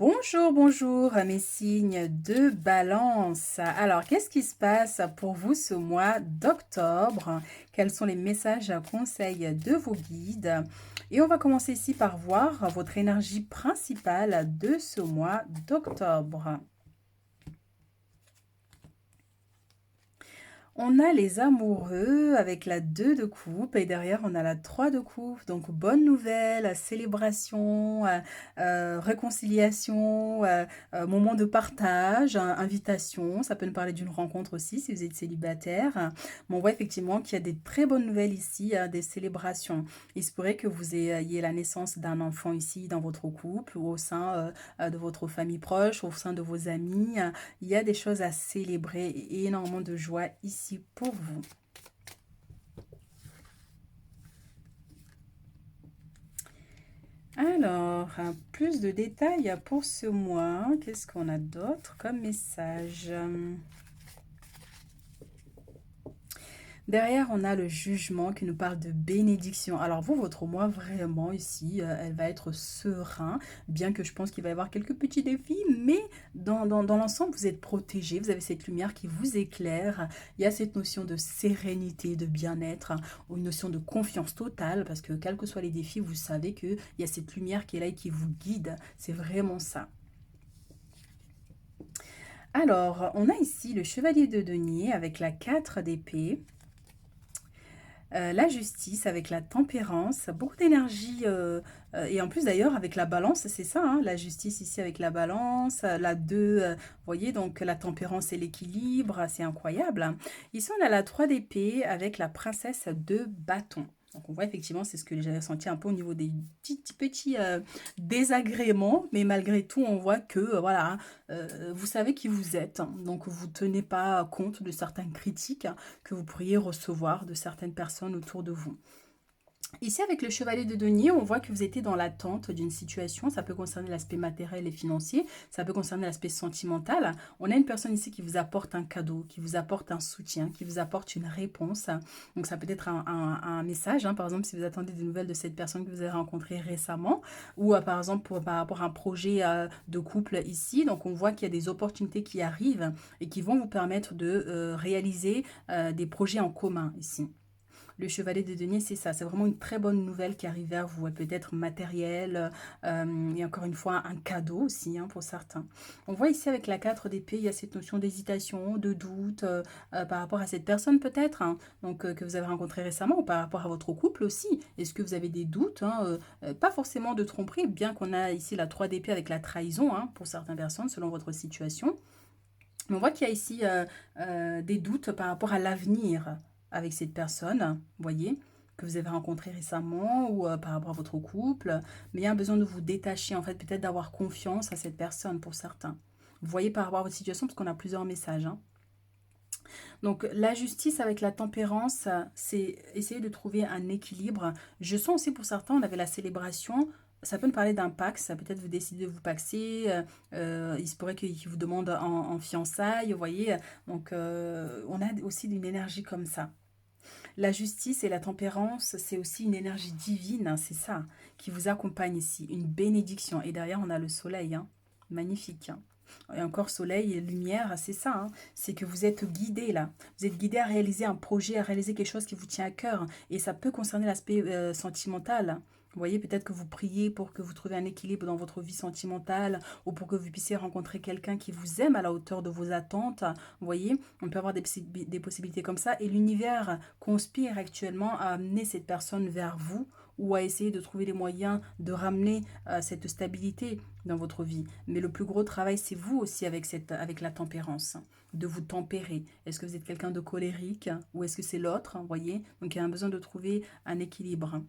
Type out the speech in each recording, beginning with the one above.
Bonjour, bonjour, mes signes de balance. Alors, qu'est-ce qui se passe pour vous ce mois d'octobre? Quels sont les messages, conseils de vos guides? Et on va commencer ici par voir votre énergie principale de ce mois d'octobre. On a les amoureux avec la 2 de coupe et derrière on a la 3 de coupe. Donc bonne nouvelle, célébration, réconciliation, moment de partage, invitation. Ça peut nous parler d'une rencontre aussi si vous êtes célibataire. Mais on voit effectivement qu'il y a des très bonnes nouvelles ici, des célébrations. Il se pourrait que vous ayez la naissance d'un enfant ici dans votre couple ou au sein de votre famille proche, au sein de vos amis. Il y a des choses à célébrer et énormément de joie ici pour vous. Alors, plus de détails pour ce mois. Qu'est-ce qu'on a d'autre comme message? Derrière, on a le jugement qui nous parle de bénédiction. Alors vous, votre mois, vraiment, ici, elle va être serein, bien que je pense qu'il va y avoir quelques petits défis, mais dans l'ensemble, vous êtes protégé, vous avez cette lumière qui vous éclaire. Il y a cette notion de sérénité, de bien-être, ou une notion de confiance totale, parce que quels que soient les défis, vous savez qu'il y a cette lumière qui est là et qui vous guide. C'est vraiment ça. Alors, on a ici le chevalier de denier avec la 4 d'épée. La justice avec la tempérance, beaucoup d'énergie et en plus d'ailleurs avec la balance, c'est ça, hein, la justice ici avec la balance, la 2, vous voyez, donc la tempérance et l'équilibre, c'est incroyable, hein. Ici on a la 3 d'épée avec la princesse de bâton. Donc on voit effectivement, c'est ce que j'avais senti un peu au niveau des petits désagréments, mais malgré tout on voit que voilà, vous savez qui vous êtes, hein. Donc vous ne tenez pas compte de certaines critiques que vous pourriez recevoir de certaines personnes autour de vous. Ici, avec le chevalier de denier, on voit que vous étiez dans l'attente d'une situation. Ça peut concerner l'aspect matériel et financier. Ça peut concerner l'aspect sentimental. On a une personne ici qui vous apporte un cadeau, qui vous apporte un soutien, qui vous apporte une réponse. Donc, ça peut être un message, hein. Par exemple, si vous attendez des nouvelles de cette personne que vous avez rencontrée récemment, ou par exemple par rapport à un projet de couple ici. Donc, on voit qu'il y a des opportunités qui arrivent et qui vont vous permettre de réaliser des projets en commun ici. Le chevalier de denier, c'est ça. C'est vraiment une très bonne nouvelle qui arrive vers vous. Peut-être matériel et encore une fois un cadeau aussi, hein, pour certains. On voit ici avec la 4 d'épée, il y a cette notion d'hésitation, de doute par rapport à cette personne peut-être, hein, donc que vous avez rencontrée récemment ou par rapport à votre couple aussi. Est-ce que vous avez des doutes, hein, pas forcément de tromperie, bien qu'on a ici la 3 d'épée avec la trahison, hein, pour certaines personnes selon votre situation. Mais on voit qu'il y a ici des doutes par rapport à l'avenir avec cette personne, vous voyez, que vous avez rencontré récemment ou par rapport à votre couple. Mais il y a un besoin de vous détacher, en fait, peut-être d'avoir confiance à cette personne pour certains. Vous voyez par rapport à votre situation, parce qu'on a plusieurs messages, hein. Donc la justice avec la tempérance, c'est essayer de trouver un équilibre. Je sens aussi pour certains, on avait la célébration. Ça peut nous parler d'un pax, ça peut-être vous décidez de vous paxer, il se pourrait qu'il vous demande en fiançailles, vous voyez. Donc on a aussi une énergie comme ça. La justice et la tempérance, c'est aussi une énergie divine, hein, c'est ça, qui vous accompagne ici, une bénédiction. Et derrière, on a le soleil, hein, magnifique, hein. Et encore soleil et lumière, c'est ça, hein, c'est que vous êtes guidé là. Vous êtes guidé à réaliser un projet, à réaliser quelque chose qui vous tient à cœur. Et ça peut concerner l'aspect sentimental. Vous voyez, peut-être que vous priez pour que vous trouviez un équilibre dans votre vie sentimentale ou pour que vous puissiez rencontrer quelqu'un qui vous aime à la hauteur de vos attentes. Vous voyez, on peut avoir des possibilités comme ça. Et l'univers conspire actuellement à amener cette personne vers vous ou à essayer de trouver les moyens de ramener cette stabilité dans votre vie. Mais le plus gros travail, c'est vous aussi avec la tempérance, de vous tempérer. Est-ce que vous êtes quelqu'un de colérique ou est-ce que c'est l'autre, vous voyez? Donc il y a un besoin de trouver un équilibre.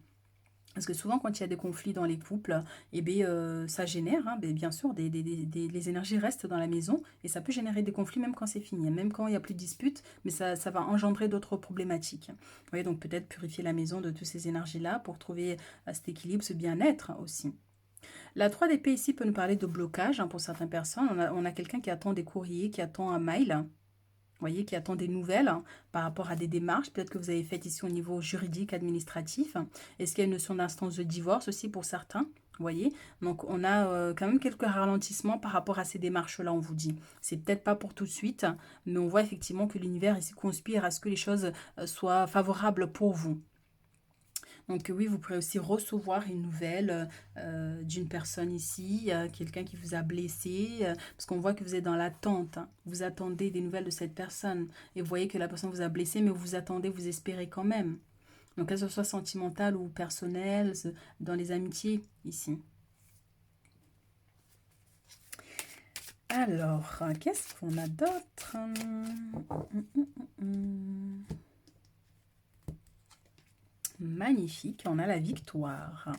Parce que souvent, quand il y a des conflits dans les couples, eh bien, ça génère, hein, bien sûr, les énergies restent dans la maison et ça peut générer des conflits même quand c'est fini, même quand il n'y a plus de disputes, mais ça va engendrer d'autres problématiques. Vous voyez, donc peut-être purifier la maison de toutes ces énergies-là pour trouver cet équilibre, ce bien-être aussi. La 3 d'épée ici peut nous parler de blocage, hein, pour certaines personnes. On a quelqu'un qui attend des courriers, qui attend un mail, vous voyez, qui attend des nouvelles, hein, par rapport à des démarches, peut-être que vous avez faites ici au niveau juridique, administratif. Est-ce qu'il y a une notion d'instance de divorce aussi pour certains? Vous voyez? Donc, on a quand même quelques ralentissements par rapport à ces démarches-là, on vous dit. C'est peut-être pas pour tout de suite, mais on voit effectivement que l'univers ici conspire à ce que les choses soient favorables pour vous. Donc oui, vous pourrez aussi recevoir une nouvelle d'une personne ici, quelqu'un qui vous a blessé, parce qu'on voit que vous êtes dans l'attente, hein. Vous attendez des nouvelles de cette personne, et vous voyez que la personne vous a blessé, mais vous attendez, vous espérez quand même. Donc que ce soit sentimental ou personnel, dans les amitiés ici. Alors, qu'est-ce qu'on a d'autre? Magnifique, on a la victoire.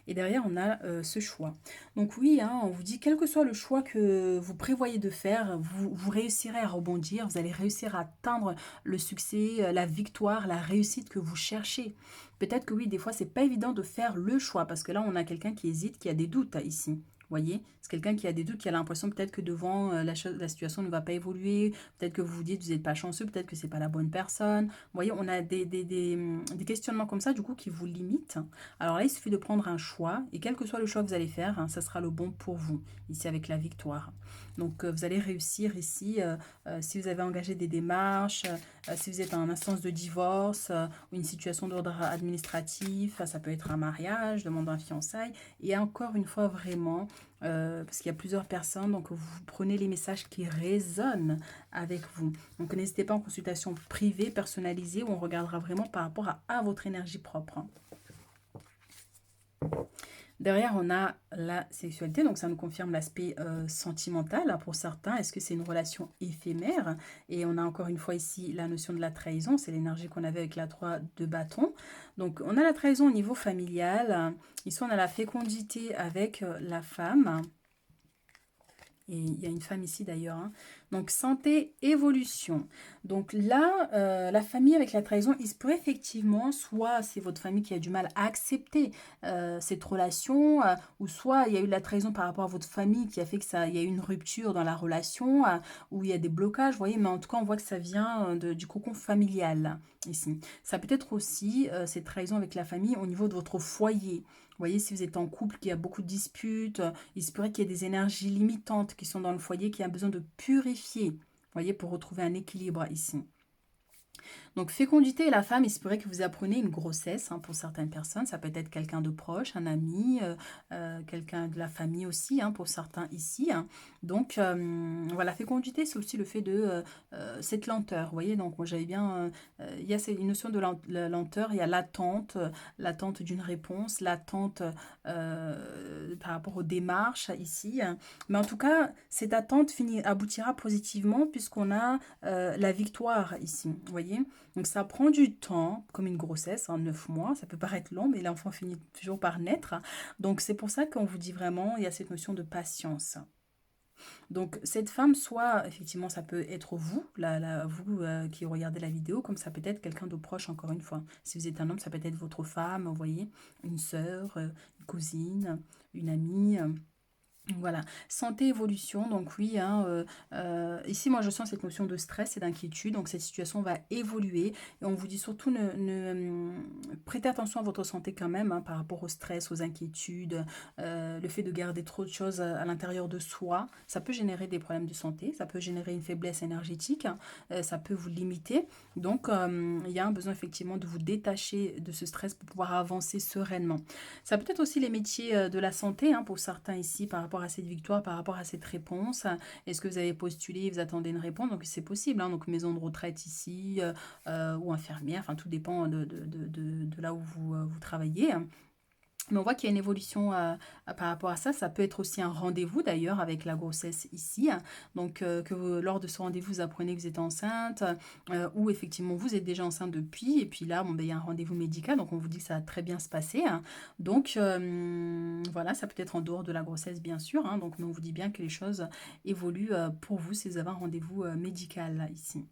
Et derrière, on a ce choix. Donc oui, hein, on vous dit, quel que soit le choix que vous prévoyez de faire, vous réussirez à rebondir, vous allez réussir à atteindre le succès, la victoire, la réussite que vous cherchez. Peut-être que oui, des fois, c'est pas évident de faire le choix, parce que là, on a quelqu'un qui hésite, qui a des doutes ici. Vous voyez, c'est quelqu'un qui a des doutes, qui a l'impression peut-être que devant la situation ne va pas évoluer, peut-être que vous vous dites, vous n'êtes pas chanceux, peut-être que c'est pas la bonne personne. Vous voyez, on a des questionnements comme ça, du coup, qui vous limitent. Alors là, il suffit de prendre un choix, et quel que soit le choix que vous allez faire, hein, ça sera le bon pour vous, ici avec la victoire. Donc, vous allez réussir ici, si vous avez engagé des démarches, si vous êtes en instance de divorce, ou une situation d'ordre administratif, ça peut être un mariage, demande un fiançailles, et encore une fois, vraiment, parce qu'il y a plusieurs personnes, donc vous prenez les messages qui résonnent avec vous. Donc, n'hésitez pas en consultation privée, personnalisée, où on regardera vraiment par rapport à votre énergie propre, hein. Derrière, on a la sexualité, donc ça nous confirme l'aspect sentimental, hein, pour certains. Est-ce que c'est une relation éphémère? Et on a encore une fois ici la notion de la trahison, c'est l'énergie qu'on avait avec la 3 de bâton. Donc on a la trahison au niveau familial, ici on a la fécondité avec la femme. Et il y a une femme ici d'ailleurs, hein. Donc santé, évolution. Donc là, la famille avec la trahison, il se peut effectivement, soit c'est votre famille qui a du mal à accepter cette relation, ou soit il y a eu de la trahison par rapport à votre famille qui a fait que ça, il y a eu une rupture dans la relation, où il y a des blocages, vous voyez, mais en tout cas on voit que ça vient du cocon familial ici. Ça peut être aussi cette trahison avec la famille au niveau de votre foyer. Vous voyez, si vous êtes en couple, qu'il y a beaucoup de disputes, il se pourrait qu'il y ait des énergies limitantes qui sont dans le foyer, qui a besoin de purifier, vous voyez, pour retrouver un équilibre ici. Donc, fécondité et la femme, il se pourrait que vous appreniez une grossesse, hein, pour certaines personnes. Ça peut être quelqu'un de proche, un ami, quelqu'un de la famille aussi, hein, pour certains ici, hein. Donc, voilà, fécondité, c'est aussi le fait de cette lenteur. Vous voyez, donc moi j'avais bien... il y a une notion de lenteur, il y a l'attente d'une réponse, l'attente par rapport aux démarches ici, hein. Mais en tout cas, cette attente aboutira positivement puisqu'on a la victoire ici, vous voyez. Donc ça prend du temps, comme une grossesse, en 9 mois. Ça peut paraître long, mais l'enfant finit toujours par naître. Donc c'est pour ça qu'on vous dit vraiment, il y a cette notion de patience. Donc cette femme, soit effectivement ça peut être vous, vous qui regardez la vidéo, comme ça peut être quelqu'un de proche encore une fois. Si vous êtes un homme, ça peut être votre femme, vous voyez, une sœur, une cousine, une amie. Voilà, santé, évolution, donc oui, hein, ici moi je sens cette notion de stress et d'inquiétude, donc cette situation va évoluer et on vous dit surtout prêtez attention à votre santé quand même, hein, par rapport au stress, aux inquiétudes, le fait de garder trop de choses à l'intérieur de soi, ça peut générer des problèmes de santé, ça peut générer une faiblesse énergétique, hein, ça peut vous limiter, donc il y a un besoin effectivement de vous détacher de ce stress pour pouvoir avancer sereinement. Ça peut être aussi les métiers de la santé, hein, pour certains ici, par rapport à cette victoire, par rapport à cette réponse. Est-ce que vous avez postulé, vous attendez une réponse? Donc c'est possible, hein, donc maison de retraite ici, ou infirmière, enfin tout dépend de là où vous travaillez. Mais on voit qu'il y a une évolution par rapport à ça. Ça peut être aussi un rendez-vous d'ailleurs avec la grossesse ici. Donc lors de ce rendez-vous, vous apprenez que vous êtes enceinte, ou effectivement vous êtes déjà enceinte depuis. Et puis là, bon, ben, il y a un rendez-vous médical, donc on vous dit que ça va très bien se passer, hein. Donc voilà, ça peut être en dehors de la grossesse bien sûr, hein. Donc mais on vous dit bien que les choses évoluent pour vous si vous avez un rendez-vous médical là, ici.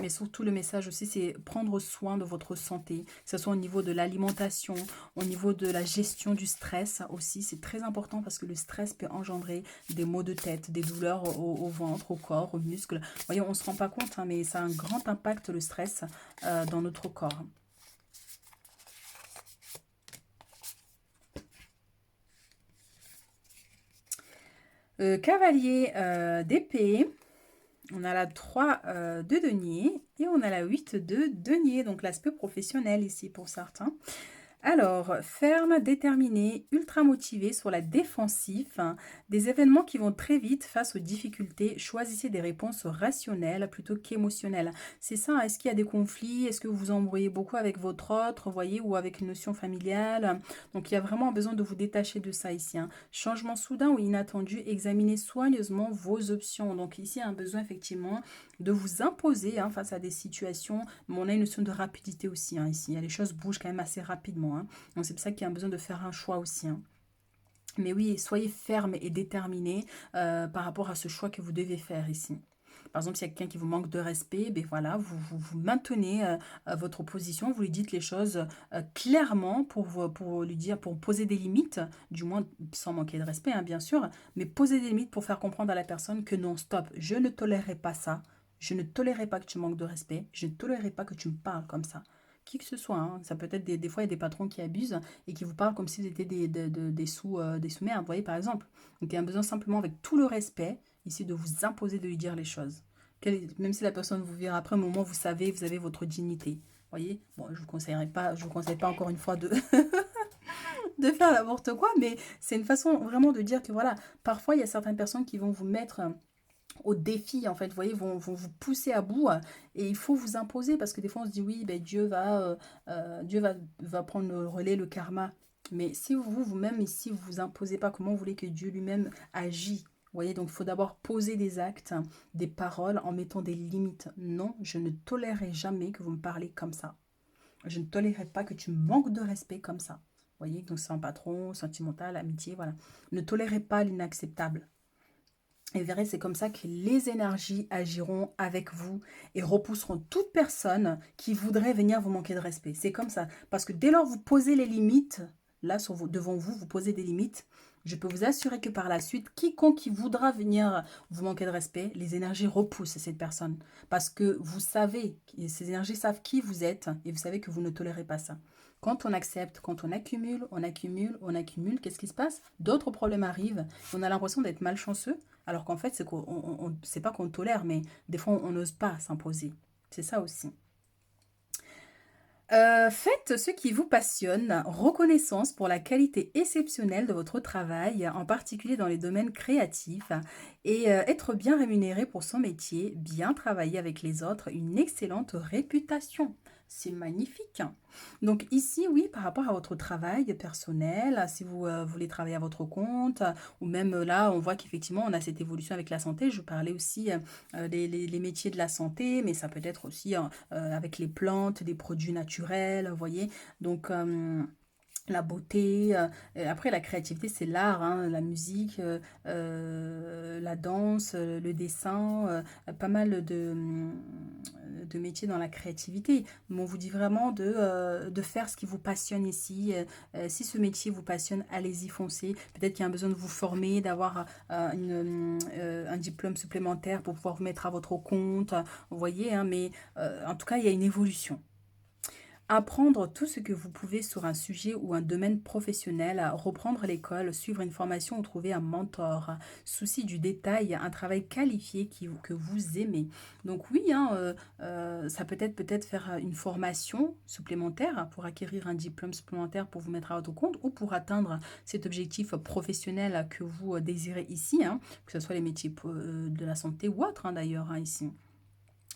Mais surtout, le message aussi, c'est prendre soin de votre santé, que ce soit au niveau de l'alimentation, au niveau de la gestion du stress aussi. C'est très important parce que le stress peut engendrer des maux de tête, des douleurs au ventre, au corps, aux muscles. Vous voyez, on ne se rend pas compte, hein, mais ça a un grand impact, le stress, dans notre corps. Cavalier d'épée. On a la 3 de denier et on a la 8 de denier, donc l'aspect professionnel ici pour certains. Alors, ferme, déterminé, ultra motivé sur la défensive, hein, des événements qui vont très vite face aux difficultés. Choisissez des réponses rationnelles plutôt qu'émotionnelles. C'est ça, hein, est-ce qu'il y a des conflits? Est-ce que vous vous embrouillez beaucoup avec votre autre, voyez, ou avec une notion familiale? Donc, il y a vraiment besoin de vous détacher de ça ici, hein. Changement soudain ou inattendu, examinez soigneusement vos options. Donc, ici, il y a un besoin effectivement de vous imposer, hein, face à des situations. Mais on a une notion de rapidité aussi, hein, ici. Les choses bougent quand même assez rapidement, hein. Donc c'est pour ça qu'il y a besoin de faire un choix aussi, hein. Mais oui, soyez ferme et déterminé par rapport à ce choix que vous devez faire ici. Par exemple, s'il y a quelqu'un qui vous manque de respect, ben voilà, vous maintenez votre position, vous lui dites les choses clairement pour lui dire, pour poser des limites, du moins sans manquer de respect, hein, bien sûr, mais poser des limites pour faire comprendre à la personne que non, stop, je ne tolérerai pas ça, je ne tolérerai pas que tu manques de respect, je ne tolérerai pas que tu me parles comme ça. Qui que ce soit, hein, ça peut être des fois, il y a des patrons qui abusent et qui vous parlent comme s'ils étaient des sous-merdes, vous voyez, par exemple. Donc, il y a un besoin simplement, avec tout le respect, ici, de vous imposer de lui dire les choses. Même si la personne vous vire après, au moment où vous savez, vous avez votre dignité. Vous voyez, bon, je vous conseille pas encore une fois de, de faire n'importe quoi, mais c'est une façon vraiment de dire que voilà, parfois il y a certaines personnes qui vont vous mettre au défi, en fait, vous voyez, vont vous pousser à bout et il faut vous imposer parce que des fois on se dit oui, ben, Dieu va prendre le relais, le karma. Mais si vous-même ici, vous vous imposez pas, comment vous voulez que Dieu lui-même agit? Vous voyez, donc il faut d'abord poser des actes, des paroles en mettant des limites. Non, je ne tolérerai jamais que vous me parlez comme ça. Je ne tolérerai pas que tu manques de respect comme ça. Vous voyez, donc c'est un patron, sentimental, amitié, voilà. Ne tolérez pas l'inacceptable. Et vous verrez, c'est comme ça que les énergies agiront avec vous et repousseront toute personne qui voudrait venir vous manquer de respect. C'est comme ça. Parce que dès lors vous posez les limites, là devant vous, vous posez des limites, je peux vous assurer que par la suite, quiconque qui voudra venir vous manquer de respect, les énergies repoussent cette personne. Parce que vous savez, ces énergies savent qui vous êtes et vous savez que vous ne tolérez pas ça. Quand on accepte, quand on accumule, on accumule, on accumule, qu'est-ce qui se passe? D'autres problèmes arrivent. On a l'impression d'être malchanceux, alors qu'en fait, c'est pas qu'on tolère, mais des fois, on n'ose pas s'imposer. C'est ça aussi. Faites ce qui vous passionne, reconnaissance pour la qualité exceptionnelle de votre travail, en particulier dans les domaines créatifs, et être bien rémunéré pour son métier, bien travailler avec les autres, une excellente réputation. C'est magnifique. Donc ici, oui, par rapport à votre travail personnel, si vous voulez travailler à votre compte, ou même là, on voit qu'effectivement, on a cette évolution avec la santé. Je parlais aussi les métiers de la santé, mais ça peut être aussi avec les plantes, des produits naturels, vous voyez. Donc, la beauté, après la créativité, c'est l'art, hein, la musique, la danse, le dessin, pas mal de métiers dans la créativité. Mais on vous dit vraiment de faire ce qui vous passionne ici. Si ce métier vous passionne, allez-y, foncez. Peut-être qu'il y a un besoin de vous former, d'avoir un diplôme supplémentaire pour pouvoir vous mettre à votre compte. Vous voyez, hein, mais en tout cas, il y a une évolution. Apprendre tout ce que vous pouvez sur un sujet ou un domaine professionnel, reprendre l'école, suivre une formation ou trouver un mentor. Souci du détail, un travail qualifié que vous aimez. Donc oui, hein, ça peut être peut-être faire une formation supplémentaire pour acquérir un diplôme supplémentaire pour vous mettre à votre compte ou pour atteindre cet objectif professionnel que vous désirez ici, hein, que ce soit les métiers de la santé ou autres, hein, d'ailleurs, hein, ici.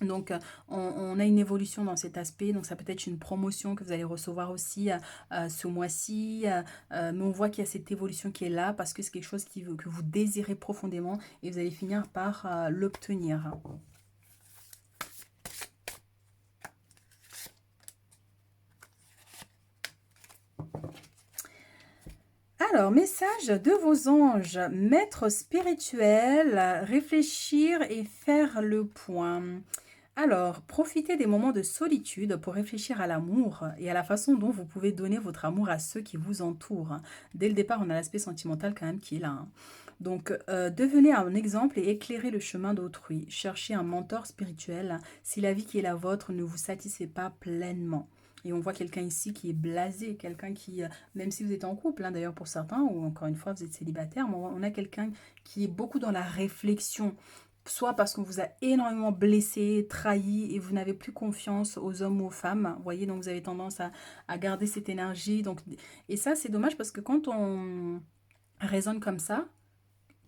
Donc, on a une évolution dans cet aspect. Donc, ça peut être une promotion que vous allez recevoir aussi ce mois-ci. Mais on voit qu'il y a cette évolution qui est là parce que c'est quelque chose que vous désirez profondément et vous allez finir par l'obtenir. Alors, message de vos anges, maître spirituel, réfléchir et faire le point. Alors, profitez des moments de solitude pour réfléchir à l'amour et à la façon dont vous pouvez donner votre amour à ceux qui vous entourent. Dès le départ, on a l'aspect sentimental quand même qui est là, hein. Donc, devenez un exemple et éclairez le chemin d'autrui. Cherchez un mentor spirituel si la vie qui est la vôtre ne vous satisfait pas pleinement. Et on voit quelqu'un ici qui est blasé, quelqu'un qui, même si vous êtes en couple, hein, d'ailleurs pour certains, ou encore une fois vous êtes célibataire, mais on a quelqu'un qui est beaucoup dans la réflexion, soit parce qu'on vous a énormément blessé, trahi, et vous n'avez plus confiance aux hommes ou aux femmes, vous voyez, donc vous avez tendance à garder cette énergie. Donc, et ça, c'est dommage parce que quand on raisonne comme ça,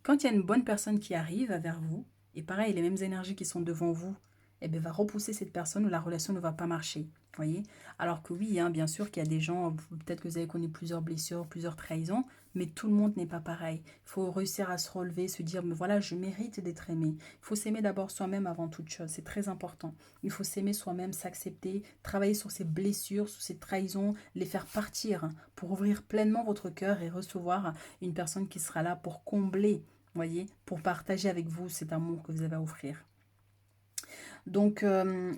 quand il y a une bonne personne qui arrive vers vous, et pareil, les mêmes énergies qui sont devant vous, eh bien, va repousser cette personne où la relation ne va pas marcher. Voyez. Alors que oui, hein, bien sûr qu'il y a des gens, peut-être que vous avez connu plusieurs blessures, plusieurs trahisons, mais tout le monde n'est pas pareil. Il faut réussir à se relever, se dire, mais voilà, je mérite d'être aimé. Il faut s'aimer d'abord soi-même avant toute chose, c'est très important. Il faut s'aimer soi-même, s'accepter, travailler sur ses blessures, sur ses trahisons, les faire partir pour ouvrir pleinement votre cœur et recevoir une personne qui sera là pour combler, voyez, pour partager avec vous cet amour que vous avez à offrir. Donc,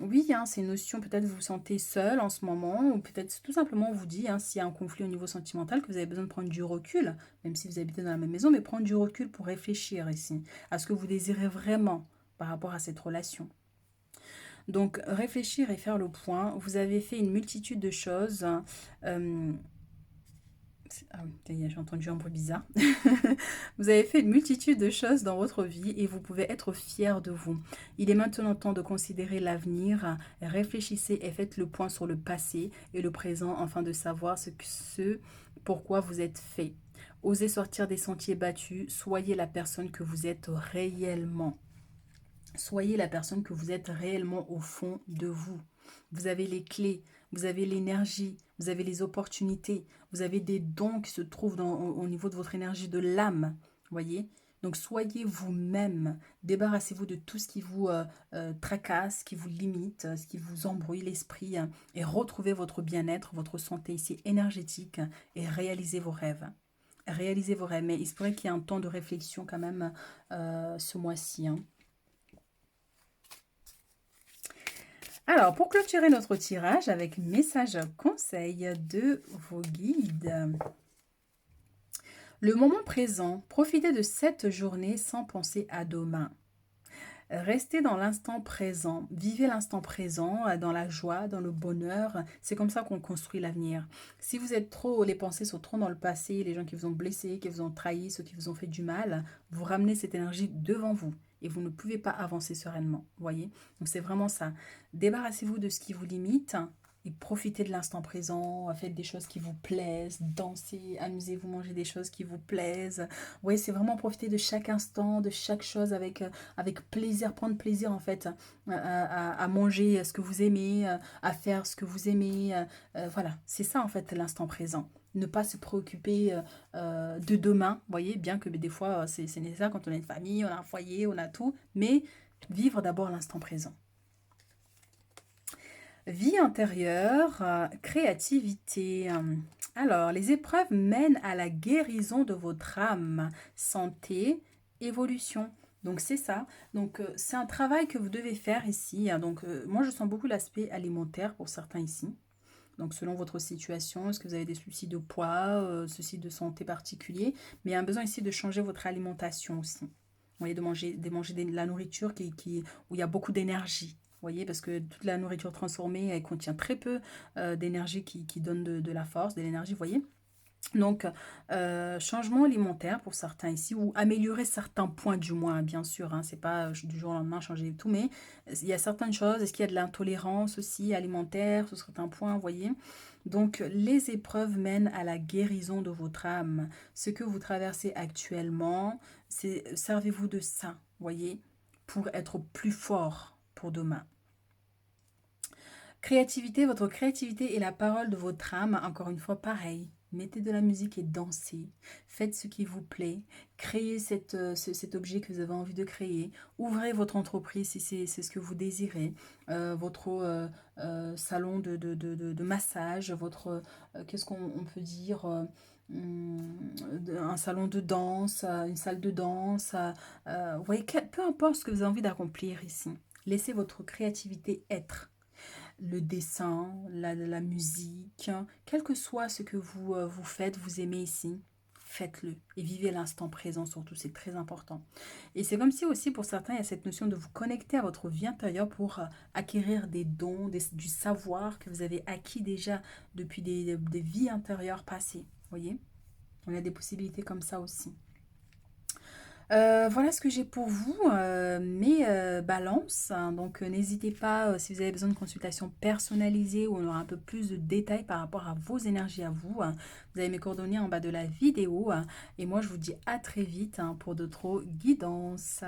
oui, hein, c'est une notion, peut-être vous vous sentez seul en ce moment, ou peut-être tout simplement on vous dit, hein, s'il y a un conflit au niveau sentimental, que vous avez besoin de prendre du recul, même si vous habitez dans la même maison, mais prendre du recul pour réfléchir ici à ce que vous désirez vraiment par rapport à cette relation. Donc, réfléchir et faire le point. Vous avez fait une multitude de choses. Ah oui, j'ai entendu un bruit bizarre. Vous avez fait une multitude de choses dans votre vie et vous pouvez être fier de vous. Il est maintenant temps de considérer l'avenir. Réfléchissez et faites le point sur le passé et le présent afin de savoir pourquoi vous êtes fait. Osez sortir des sentiers battus. Soyez la personne que vous êtes réellement. Soyez la personne que vous êtes réellement au fond de vous. Vous avez les clés, vous avez l'énergie, vous avez les opportunités, vous avez des dons qui se trouvent au niveau de votre énergie de l'âme. Voyez. Donc soyez vous-même, débarrassez-vous de tout ce qui vous tracasse, qui vous limite, ce qui vous embrouille l'esprit, et retrouvez votre bien-être, votre santé ici énergétique, et réalisez vos rêves. Réalisez vos rêves, mais il se pourrait qu'il y ait un temps de réflexion quand même ce mois-ci, hein. Alors, pour clôturer notre tirage avec message conseil de vos guides. Le moment présent, profitez de cette journée sans penser à demain. Restez dans l'instant présent, vivez l'instant présent, dans la joie, dans le bonheur. C'est comme ça qu'on construit l'avenir. Si vous êtes trop, les pensées sont trop dans le passé, les gens qui vous ont blessé, qui vous ont trahi, ceux qui vous ont fait du mal, vous ramenez cette énergie devant vous et vous ne pouvez pas avancer sereinement, voyez. Donc c'est vraiment ça. Débarrassez-vous de ce qui vous limite et profitez de l'instant présent, faites des choses qui vous plaisent, dansez, amusez-vous, mangez des choses qui vous plaisent. Oui, c'est vraiment profiter de chaque instant, de chaque chose avec plaisir, prendre plaisir en fait à manger ce que vous aimez, à faire ce que vous aimez. Voilà, c'est ça en fait l'instant présent. Ne pas se préoccuper de demain, vous voyez, bien que des fois c'est nécessaire quand on a une famille, on a un foyer, on a tout, mais vivre d'abord l'instant présent. Vie intérieure, créativité. Alors, les épreuves mènent à la guérison de votre âme, santé, évolution. Donc, c'est ça. Donc, c'est un travail que vous devez faire ici, hein. Donc, moi, je sens beaucoup l'aspect alimentaire pour certains ici. Donc, selon votre situation, est-ce que vous avez des soucis de poids, soucis de santé particuliers? Mais il y a un besoin ici de changer votre alimentation aussi. Vous voyez, de manger de la nourriture où il y a beaucoup d'énergie. Vous voyez, parce que toute la nourriture transformée, elle contient très peu d'énergie qui donne de la force, de l'énergie, vous voyez. Donc, changement alimentaire pour certains ici, ou améliorer certains points du moins, bien sûr, hein, c'est pas du jour au lendemain changer tout, mais il y a certaines choses, est-ce qu'il y a de l'intolérance aussi alimentaire sur certains points, vous voyez. Donc, les épreuves mènent à la guérison de votre âme. Ce que vous traversez actuellement, servez-vous de ça, vous voyez, pour être plus fort pour demain. Créativité, votre créativité est la parole de votre âme, encore une fois, pareil. Mettez de la musique et dansez. Faites ce qui vous plaît. Créez cet objet que vous avez envie de créer. Ouvrez votre entreprise si c'est ce que vous désirez. Votre salon de massage, votre, qu'est-ce qu'on peut dire un salon de danse, une salle de danse. Vous voyez, peu importe ce que vous avez envie d'accomplir ici. Laissez votre créativité être. Le dessin, la musique, quel que soit ce que vous faites, vous aimez ici, faites-le et vivez l'instant présent surtout, c'est très important. Et c'est comme si aussi pour certains, il y a cette notion de vous connecter à votre vie intérieure pour acquérir des dons, du savoir que vous avez acquis déjà depuis des vies intérieures passées. Vous voyez? On a des possibilités comme ça aussi. Voilà ce que j'ai pour vous, mes balances, hein. Donc, n'hésitez pas, si vous avez besoin de consultation personnalisée où on aura un peu plus de détails par rapport à vos énergies à vous, hein. Vous avez mes coordonnées en bas de la vidéo, hein. Et moi, je vous dis à très vite, hein, pour d'autres guidances.